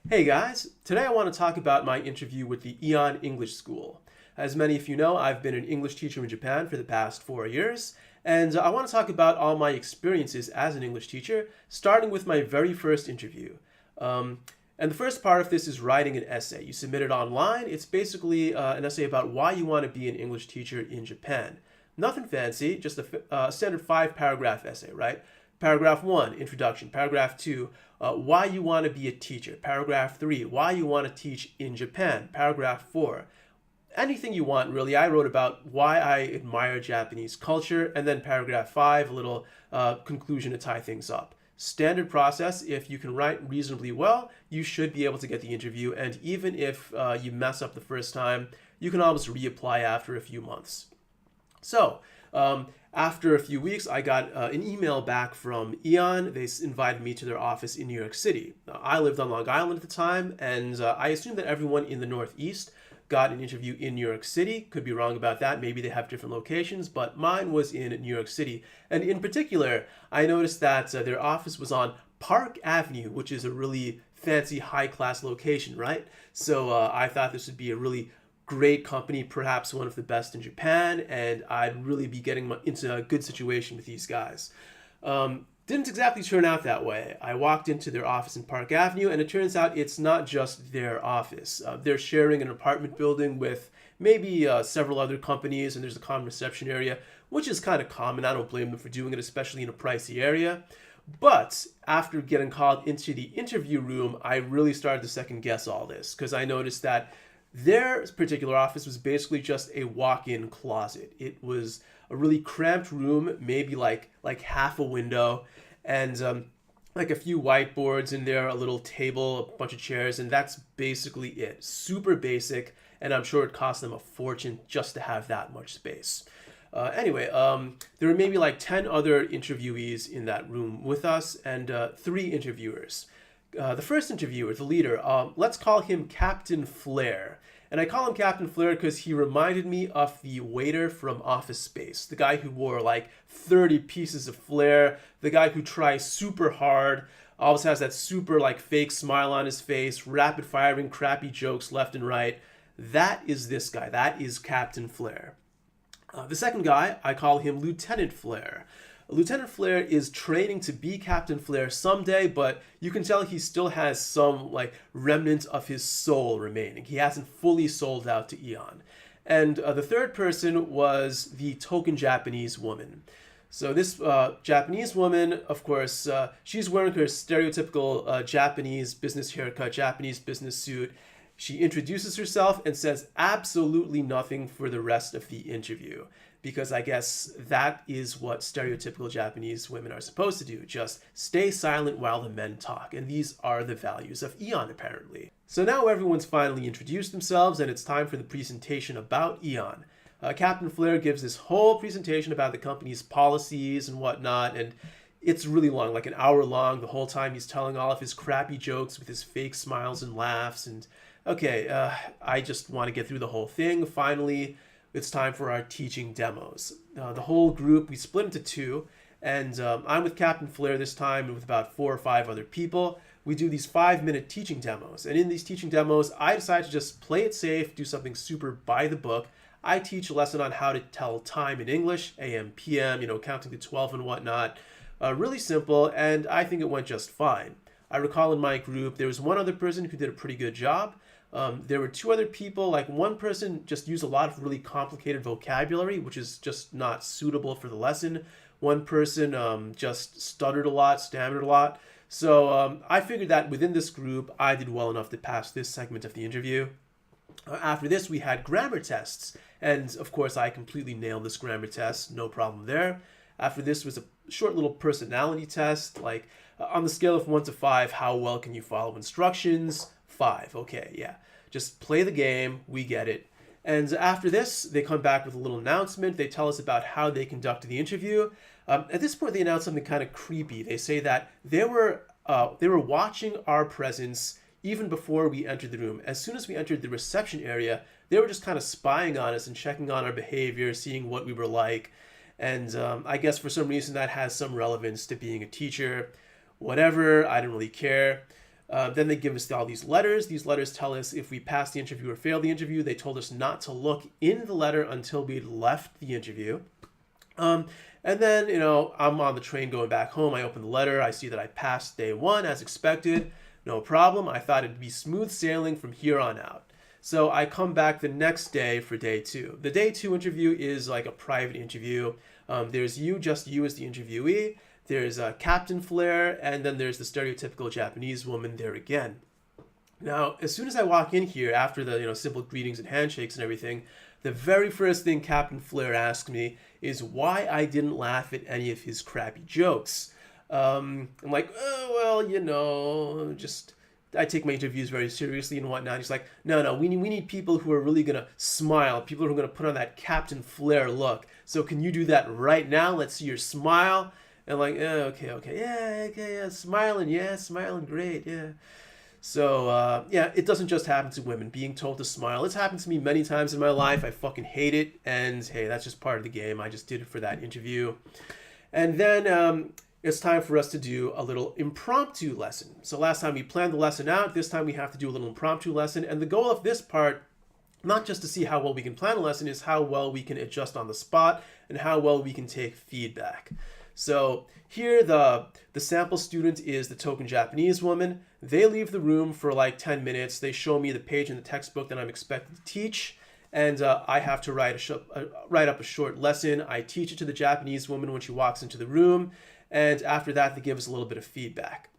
Hey guys, today I want to talk about my interview with the AEON English School. As many of you know, I've been an English teacher in Japan for the past 4 years, and I want to talk about all my experiences as an English teacher, starting with my very first interview. And the first part of this is writing an essay. You submit it online. It's basically an essay about why you want to be an English teacher in Japan. Nothing fancy, just a standard 5-paragraph essay, right? Paragraph 1, introduction. Paragraph 2, why you want to be a teacher. Paragraph 3, why you want to teach in Japan. Paragraph 4, anything you want, really. I wrote about why I admire Japanese culture. And then paragraph 5, a little conclusion to tie things up. Standard process. If you can write reasonably well, you should be able to get the interview. And even if you mess up the first time, you can always reapply after a few months. So, after a few weeks, I got an email back from AEON. They invited me to their office in New York City. I lived on Long Island at the time, and I assumed that everyone in the Northeast got an interview in New York City. Could be wrong about that. Maybe they have different locations, but mine was in New York City. And in particular, I noticed that their office was on Park Avenue, which is a really fancy, high-class location, right? So I thought this would be a really great company, perhaps one of the best in Japan, and I'd really be getting into a good situation with these guys. Didn't exactly turn out that way. I walked into their office in Park Avenue, and it turns out it's not just their office. They're sharing an apartment building with maybe several other companies, and there's a common reception area, which is kind of common. I don't blame them for doing it, especially in a pricey area. But after getting called into the interview room, I really started to second guess all this, because I noticed that their particular office was basically just a walk-in closet. It was a really cramped room, maybe like half a window, and like a few whiteboards in there, a little table, a bunch of chairs, and that's basically it. Super basic, and I'm sure it cost them a fortune just to have that much space. Anyway, there were maybe like 10 other interviewees in that room with us, and 3 interviewers. The first interviewer, the leader, let's call him Captain Flair. And I call him Captain Flair because he reminded me of the waiter from Office Space, the guy who wore like 30 pieces of flair, the guy who tries super hard, always has that super like fake smile on his face, rapid firing crappy jokes left and right. That is this guy. That is Captain Flair. The second guy, I call him Lieutenant Flair. Lieutenant Flair is training to be Captain Flair someday, but you can tell he still has some like remnants of his soul remaining. He hasn't fully sold out to AEON. And the third person was the token Japanese woman. So this Japanese woman, of course, she's wearing her stereotypical Japanese business haircut, Japanese business suit. She introduces herself and says absolutely nothing for the rest of the interview, because I guess that is what stereotypical Japanese women are supposed to do. Just stay silent while the men talk. And these are the values of AEON, apparently. So now everyone's finally introduced themselves, and it's time for the presentation about AEON. Captain Flair gives this whole presentation about the company's policies and whatnot, and it's really long, like an hour long. The whole time he's telling all of his crappy jokes with his fake smiles and laughs. And okay, I just want to get through the whole thing. Finally, it's time for our teaching demos. The whole group, we split into 2, and I'm with Captain Flair this time and with about 4 or 5 other people. We do these 5-minute teaching demos, and in these teaching demos, I decide to just play it safe, do something super by the book. I teach a lesson on how to tell time in English, AM, PM, counting to 12 and whatnot. Really simple, and I think it went just fine. I recall in my group, there was one other person who did a pretty good job. There were 2 other people, like one person just used a lot of really complicated vocabulary, which is just not suitable for the lesson. One person just stuttered a lot, stammered a lot. So I figured that within this group, I did well enough to pass this segment of the interview. After this, we had grammar tests. And of course, I completely nailed this grammar test, no problem there. After this was a short little personality test, like on the scale of 1 to 5, how well can you follow instructions? 5. Okay, yeah. Just play the game. We get it. And after this, they come back with a little announcement. They tell us about how they conducted the interview. At this point, they announce something kind of creepy. They say that they were watching our presence even before we entered the room. As soon as we entered the reception area, they were just kind of spying on us and checking on our behavior, seeing what we were like. And I guess for some reason that has some relevance to being a teacher. Whatever, I didn't really care. Then they give us all these letters. These letters tell us if we pass the interview or fail the interview. They told us not to look in the letter until we'd left the interview. And then, I'm on the train going back home. I open the letter. I see that I passed day 1 as expected. No problem. I thought it'd be smooth sailing from here on out. So I come back the next day for day 2. The day 2 interview is like a private interview. There's just you as the interviewee. There's Captain Flair, and then there's the stereotypical Japanese woman there again. Now, as soon as I walk in here, after the simple greetings and handshakes and everything, the very first thing Captain Flair asked me is why I didn't laugh at any of his crappy jokes. I'm like, oh, well, I take my interviews very seriously and whatnot. He's like, no, we need people who are really going to smile, people who are going to put on that Captain Flair look. So can you do that right now? Let's see your smile. And I'm like, okay, yeah, smiling, great, yeah. So, it doesn't just happen to women, being told to smile. It's happened to me many times in my life. I fucking hate it. And hey, that's just part of the game. I just did it for that interview. And then it's time for us to do a little impromptu lesson. So last time we planned the lesson out. This time we have to do a little impromptu lesson. And the goal of this part, not just to see how well we can plan a lesson, is how well we can adjust on the spot and how well we can take feedback. So here the sample student is the token Japanese woman. They leave the room for like 10 minutes. They show me the page in the textbook that I'm expected to teach. And I have to write up a short lesson. I teach it to the Japanese woman when she walks into the room. And after that, they give us a little bit of feedback.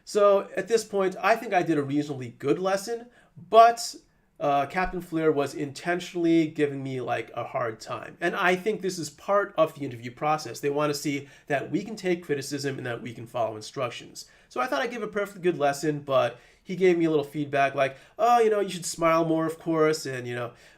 So at this point, I think I did a reasonably good lesson, but Captain Flair was intentionally giving me like a hard time. And I think this is part of the interview process. They want to see that we can take criticism and that we can follow instructions. So I thought I'd give a perfectly good lesson, but he gave me a little feedback like, oh, you should smile more, of course. And,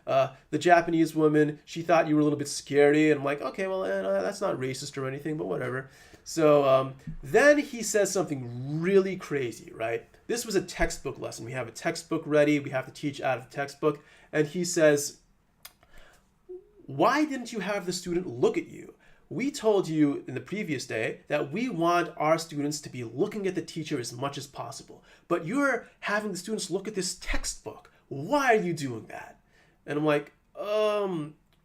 the Japanese woman, she thought you were a little bit scary. And I'm like, okay, well, that's not racist or anything, but whatever. So then he says something really crazy, right? This was a textbook lesson. We have a textbook ready. We have to teach out of the textbook. And he says, why didn't you have the student look at you? We told you in the previous day that we want our students to be looking at the teacher as much as possible. But you're having the students look at this textbook. Why are you doing that? And I'm like,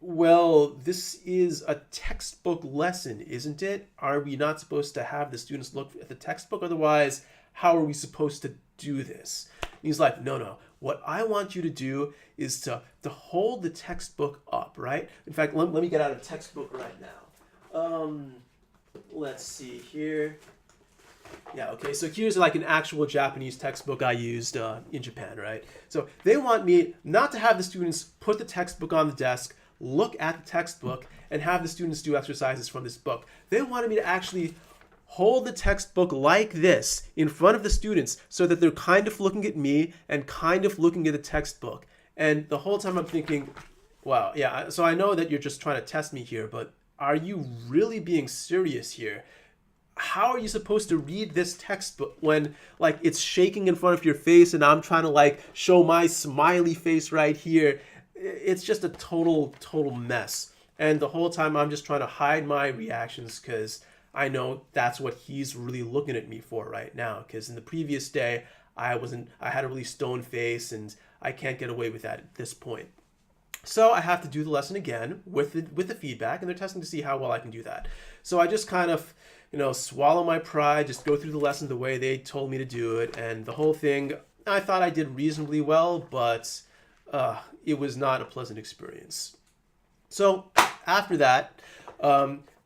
well, this is a textbook lesson, isn't it? Are we not supposed to have the students look at the textbook? Otherwise, how are we supposed to do this? And he's like, no. What I want you to do is to hold the textbook up, right? In fact, let me get out a textbook right now. Let's see here. Yeah, okay, so here's like an actual Japanese textbook I used in Japan, right? So they want me not to have the students put the textbook on the desk, look at the textbook, and have the students do exercises from this book. They wanted me to actually hold the textbook like this in front of the students so that they're kind of looking at me and kind of looking at the textbook. And the whole time I'm thinking, wow, yeah, so I know that you're just trying to test me here, but are you really being serious here? How are you supposed to read this textbook when like it's shaking in front of your face and I'm trying to like show my smiley face right here? It's just a total mess. And the whole time I'm just trying to hide my reactions because I know that's what he's really looking at me for right now. Because in the previous day, I had a really stone face and I can't get away with that at this point. So I have to do the lesson again with the feedback, and they're testing to see how well I can do that. So I just kind of, swallow my pride, just go through the lesson the way they told me to do it, and the whole thing, I thought I did reasonably well, but it was not a pleasant experience. So after that,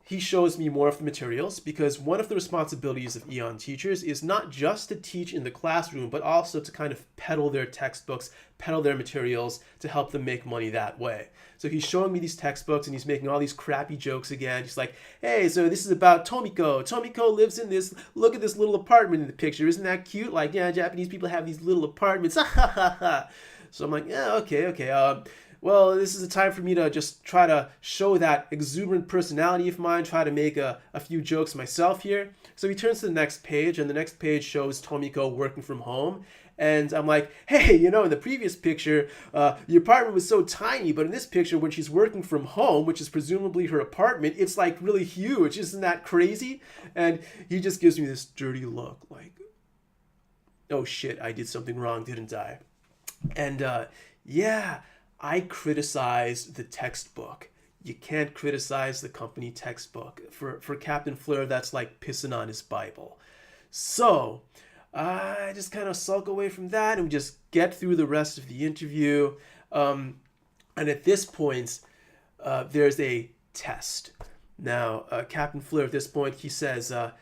he shows me more of the materials because one of the responsibilities of AEON teachers is not just to teach in the classroom, but also to kind of peddle their textbooks, peddle their materials to help them make money that way. So he's showing me these textbooks and he's making all these crappy jokes again. He's like, hey, so this is about Tomiko. Tomiko lives in this, look at this little apartment in the picture. Isn't that cute? Like, yeah, Japanese people have these little apartments. So I'm like, yeah, okay. Well, this is a time for me to just try to show that exuberant personality of mine, try to make a few jokes myself here. So he turns to the next page, and the next page shows Tomiko working from home. And I'm like, hey, in the previous picture, the apartment was so tiny, but in this picture, when she's working from home, which is presumably her apartment, it's like really huge. Isn't that crazy? And he just gives me this dirty look, like, oh shit, I did something wrong, didn't I? And yeah, I criticized the textbook. You can't criticize the company textbook. For Captain Fleur, that's like pissing on his Bible. So I just kind of sulk away from that and we just get through the rest of the interview. And at this point, there's a test. Now, Captain Fleur at this point, he says, I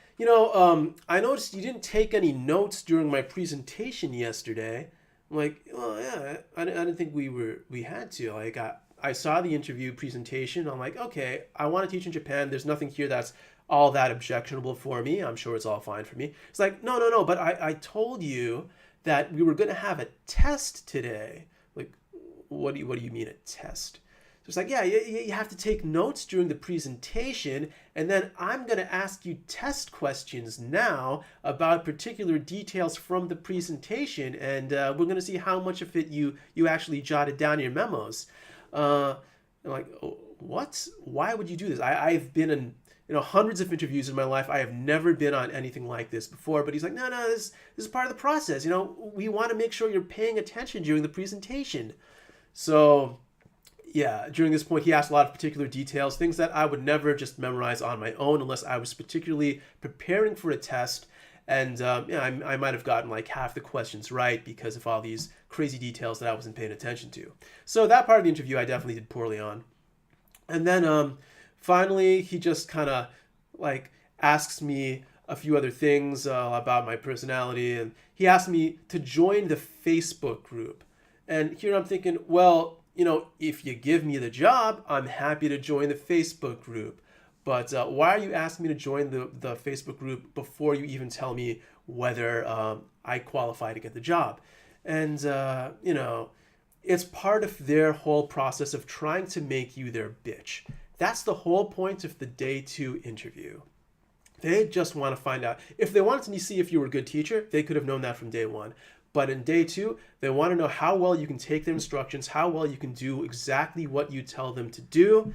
noticed you didn't take any notes during my presentation yesterday. I'm like, well, yeah, I didn't think we had to. Like, I saw the interview presentation. I'm like, okay, I want to teach in Japan. There's nothing here that's all that objectionable for me. I'm sure it's all fine for me. It's like, no, but I told you that we were going to have a test today. Like, what do you mean a test? So it's like, yeah, you have to take notes during the presentation, and then I'm going to ask you test questions now about particular details from the presentation, and we're going to see how much of it you actually jotted down in your memos. I'm like, oh, what? Why would you do this? I've been in hundreds of interviews in my life. I have never been on anything like this before. But he's like, no, this is part of the process. We want to make sure you're paying attention during the presentation. So yeah, during this point, he asked a lot of particular details, things that I would never just memorize on my own unless I was particularly preparing for a test. And I might have gotten like half the questions right because of all these crazy details that I wasn't paying attention to. So that part of the interview I definitely did poorly on. And then finally, he just kind of like asks me a few other things about my personality. And he asked me to join the Facebook group. And here I'm thinking, well, if you give me the job, I'm happy to join the Facebook group. But why are you asking me to join the Facebook group before you even tell me whether I qualify to get the job? And, it's part of their whole process of trying to make you their bitch. That's the whole point of the day 2 interview. They just want to find out. If they wanted to see if you were a good teacher, they could have known that from day 1. But in day 2, they want to know how well you can take their instructions, how well you can do exactly what you tell them to do.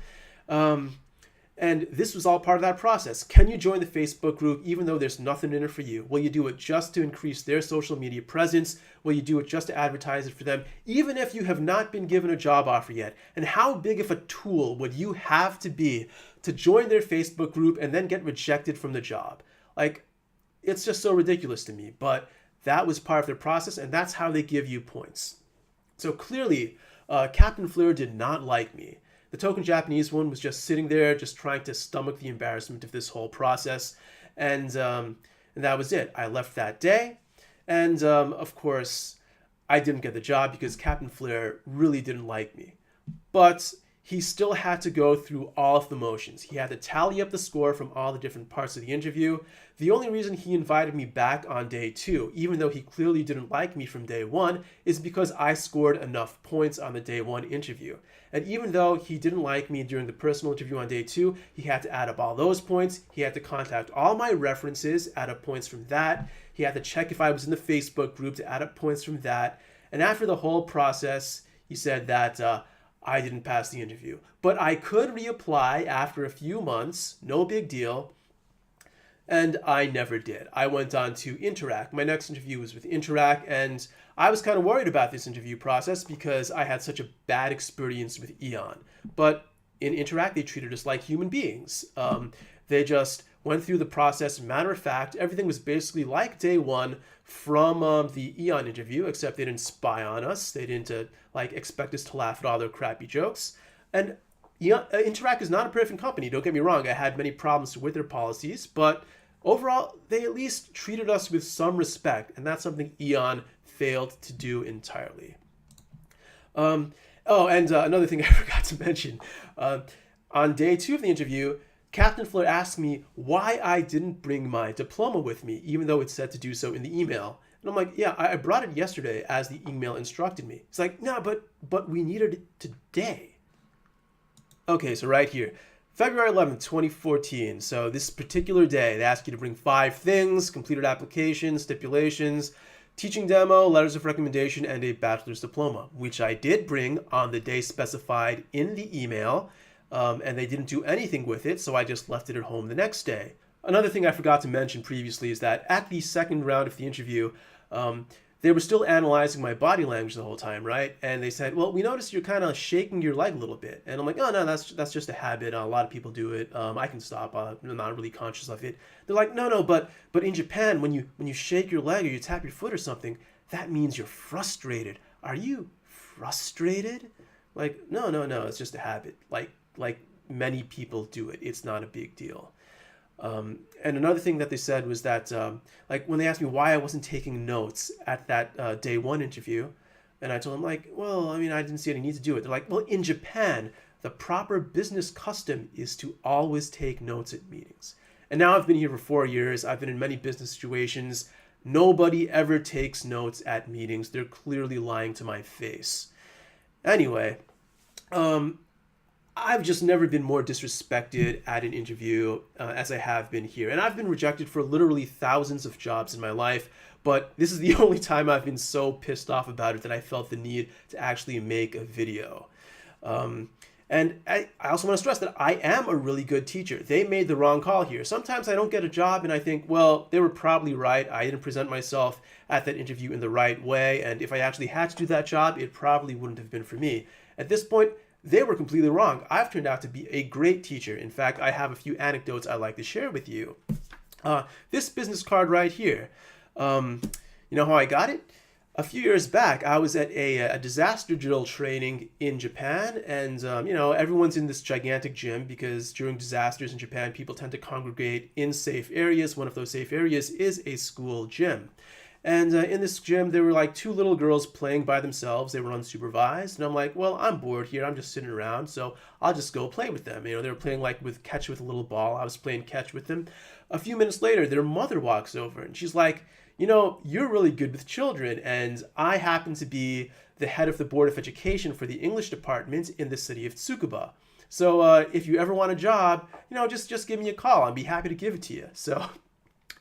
And this was all part of that process. Can you join the Facebook group even though there's nothing in it for you? Will you do it just to increase their social media presence? Will you do it just to advertise it for them, even if you have not been given a job offer yet? And how big of a tool would you have to be to join their Facebook group and then get rejected from the job? Like, it's just so ridiculous to me. But that was part of their process, and that's how they give you points. So clearly, Captain Fleur did not like me. The token Japanese one was just sitting there, just trying to stomach the embarrassment of this whole process. And that was it. I left that day. And of course, I didn't get the job because Captain Fleur really didn't like me. But he still had to go through all of the motions. He had to tally up the score from all the different parts of the interview. The only reason he invited me back on day 2, even though he clearly didn't like me from day 1, is because I scored enough points on the day 1 interview. And even though he didn't like me during the personal interview on day 2, he had to add up all those points. He had to contact all my references, add up points from that. He had to check if I was in the Facebook group to add up points from that. And after the whole process, he said that I didn't pass the interview. But I could reapply after a few months, no big deal. And I never did. I went on to Interact. My next interview was with Interact, and I was kind of worried about this interview process because I had such a bad experience with AEON. But in Interact, they treated us like human beings. They just went through the process. Matter of fact, everything was basically like day 1 from the AEON interview, except they didn't spy on us. They didn't expect us to laugh at all their crappy jokes. And Interact is not a perfect company. Don't get me wrong. I had many problems with their policies, but overall, they at least treated us with some respect, and that's something AEON failed to do entirely. Another thing I forgot to mention. On day 2 of the interview, Captain Fleur asked me why I didn't bring my diploma with me, even though it said to do so in the email. And I'm like, yeah, I brought it yesterday as the email instructed me. It's like, no, but we needed it today. Okay, so right here, February 11th, 2014. So this particular day, they ask you to bring 5 things: completed applications, stipulations, teaching demo, letters of recommendation, and a bachelor's diploma, which I did bring on the day specified in the email. And they didn't do anything with it, so I just left it at home the next day. Another thing I forgot to mention previously is that at the second round of the interview, They were still analyzing my body language the whole time, right? And they said, well, we noticed you're kind of shaking your leg a little bit. And I'm like, oh, no, that's just a habit. A lot of people do it. I can stop. I'm not really conscious of it. They're like, no, but in Japan, when you shake your leg or you tap your foot or something, that means you're frustrated. Are you frustrated? Like, no, it's just a habit. Like many people do it. It's not a big deal. And another thing that they said was that, like when they asked me why I wasn't taking notes at that day one interview, and I told them like, well, I mean, I didn't see any need to do it. They're like, well, in Japan, the proper business custom is to always take notes at meetings. And now I've been here for 4 years. I've been in many business situations. Nobody ever takes notes at meetings. They're clearly lying to my face. Anyway, I've just never been more disrespected at an interview as I have been here. And I've been rejected for literally thousands of jobs in my life, but this is the only time I've been so pissed off about it that I felt the need to actually make a video. And I also want to stress that I am a really good teacher. They made the wrong call here. Sometimes I don't get a job and I think, well, they were probably right. I didn't present myself at that interview in the right way. And if I actually had to do that job, it probably wouldn't have been for me. At this point, they were completely wrong. I've turned out to be a great teacher. In fact, I have a few anecdotes I'd like to share with you. This business card right here, you know how I got it? A few years back, I was at a disaster drill training in Japan, and everyone's in this gigantic gym because during disasters in Japan, people tend to congregate in safe areas. One of those safe areas is a school gym. And in this gym, there were like two little girls playing by themselves. They were unsupervised. And I'm like, well, I'm bored here. I'm just sitting around. So I'll just go play with them. They were playing like with catch with a little ball. I was playing catch with them. A few minutes later, their mother walks over and she's like, you're really good with children. And I happen to be the head of the Board of Education for the English department in the city of Tsukuba. So if you ever want a job, just give me a call. I'd be happy to give it to you. So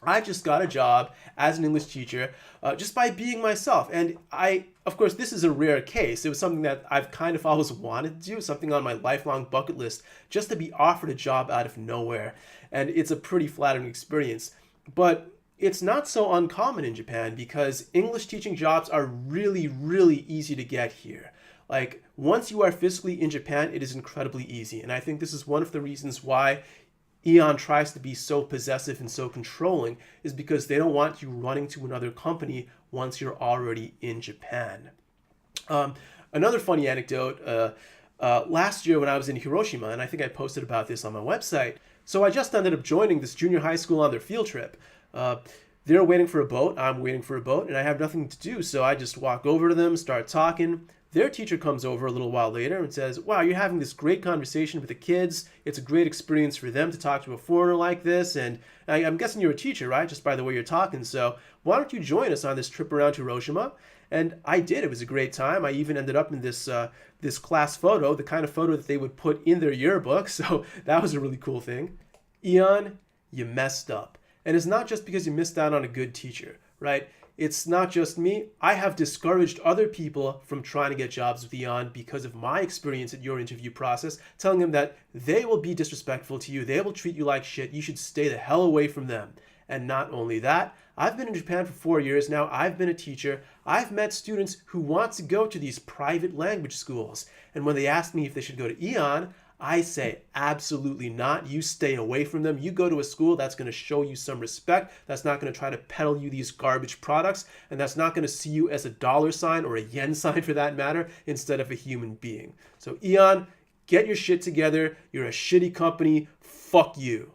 I just got a job as an English teacher just by being myself. And of course, this is a rare case. It was something that I've kind of always wanted to do, something on my lifelong bucket list, just to be offered a job out of nowhere. And it's a pretty flattering experience. But it's not so uncommon in Japan because English teaching jobs are really, really easy to get here. Like, once you are physically in Japan, it is incredibly easy. And I think this is one of the reasons why AEON tries to be so possessive and so controlling, is because they don't want you running to another company once you're already in Japan. Another funny anecdote, last year when I was in Hiroshima, and I think I posted about this on my website, so I just ended up joining this junior high school on their field trip. They're waiting for a boat, I'm waiting for a boat, and I have nothing to do, so I just walk over to them, start talking. Their teacher comes over a little while later and says, wow, you're having this great conversation with the kids. It's a great experience for them to talk to a foreigner like this. And I'm guessing you're a teacher, right? Just by the way you're talking. So why don't you join us on this trip around Hiroshima? And I did. It was a great time. I even ended up in this class photo, the kind of photo that they would put in their yearbook. So that was a really cool thing. AEON, you messed up. And it's not just because you missed out on a good teacher, right? It's not just me. I have discouraged other people from trying to get jobs with AEON because of my experience at your interview process, telling them that they will be disrespectful to you. They will treat you like shit. You should stay the hell away from them. And not only that, I've been in Japan for 4 years now. I've been a teacher. I've met students who want to go to these private language schools. And when they ask me if they should go to AEON, I say, absolutely not. You stay away from them. You go to a school that's going to show you some respect, that's not going to try to peddle you these garbage products, and that's not going to see you as a dollar sign or a yen sign for that matter, instead of a human being. So AEON, get your shit together. You're a shitty company. Fuck you.